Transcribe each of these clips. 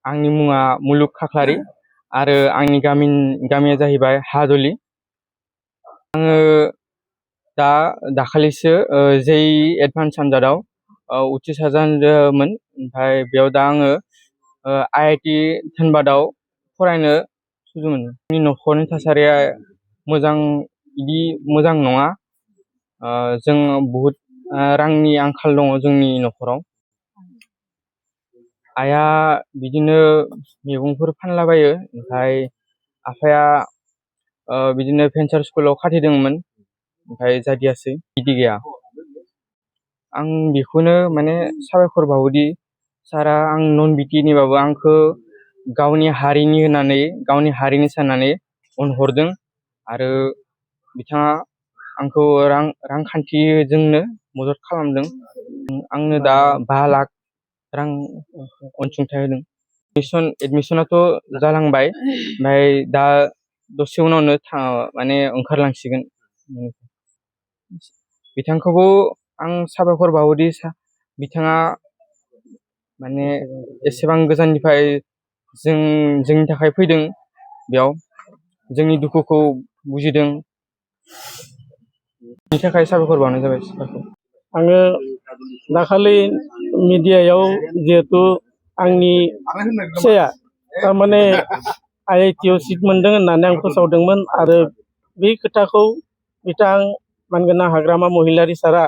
आंनि मुङा मुलुग खाख्लारि आरो आंनि गामिया जाहैबाय हादलि। आङो दाखालिसो जेइ एडभान्स आनजादाव उथ्रिसार जादोंमोन। ओमफ्राय बेयाव दा आङो IIT धनबादआव फरायनो सुजुदोंमोन। आंनि न'खरनि थासारिया बिदि मोजां नङा। जों बहुद रांनि आंखाल दङ जोंनि न'खराव। आइया बिदिनो मैगंफोर फानलाबायो, ओमफ्राय आफाया बिदिनो भेन्सार स्कुलाव खाथिदोंमोन, ओमफ्राय जादियासै, बिदि गैया। आं बेखौनो माने साबायखर बावोदि सारा आं नन बिटिनिबाबो आंखौ गावनि हारिनि साननानै अनहरदों आरो बिथाङा आंखौ रांखान्थिजोंनो मदद खालामदों। आंनो दा 5 लाख रां अनसुंथाइ होदों। एडमिसनाथ' जालांबाय, ओमफ्राय दा दसे उनावनो माने ओंखारलांसिगोन। बिथांखौबो आं साबायखर बावोदि बिथाङा माने एसेबां गोजाननिफ्राय जोंनि थाखाय फैदों, बेयाव जोंनि दुखुखौ बुजिदों। बिनि थाखाय साबायखर बावनाय जाबाय सारखौ। आङो दाखालि मिडियायाव जिहेतु आंनि फिसाया थारमाने IIT आव सिट मोनदों होननानै आं फोसावदोंमोन आरो बे खोथाखौ बिथां मानगोनां हाग्रामा महिलारि सारा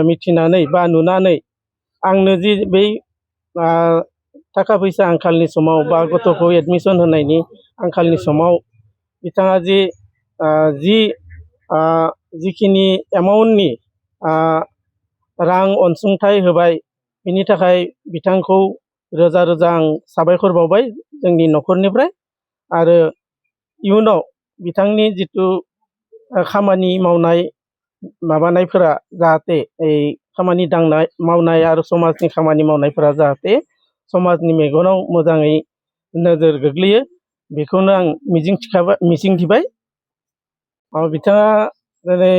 मिथिनानै बा नुनानै आंनो जि बै थाखा फैसा आंखालनि समाव बा गथ'खौ एडमिसन होनायनि आंखालनि समाव बिथाङा जिखिनि एमाउन्टनि रां अनसुंथाइ होबाय, बिनि थाखाय बिथांखौ रोजा रोजा आं साबायखर बावबाय जोंनि न'खरनिफ्राय। आरो इयुनाव बिथांनि जिथु खामानि मावनाय माबानायफोरा जाहाथे खामानि मावनाय आरो समाजनि खामानि मावनायफोरा जाहाथे समाजनि मेगनाव मोजाङै नोजोर गोग्लैयो, बेखौनो आं मिजिंथिबाय। बिथाङा दिनै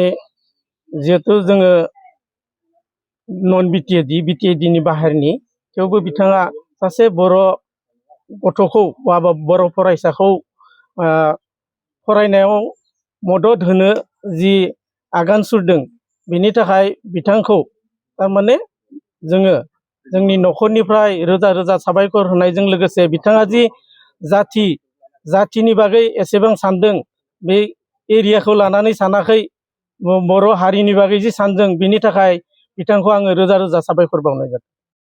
जिहेथु जोङो नन बिटिएडि बाहेरनि, थेवबो बिथाङा सासे बर' गथ'खौ बा बर' फरायसाखौ फरायनायाव मदद होनो जि आगान सुरदों, बेनि थाखाय बिथांखौ थारमाने जोङो जोंनि न'खरनिफ्राय रोजा रोजा साबायखर होनायजों लोगोसे बिथाङा जि जाथिनि बागै एसेबां सानदों, बे एरियाखौ लानानै सानाखै, बर' हारिनि बागै जि सानदों, बिनि थाखाय बिथांखौ आङो रोजा रोजा साबायखर बावनाय जादों।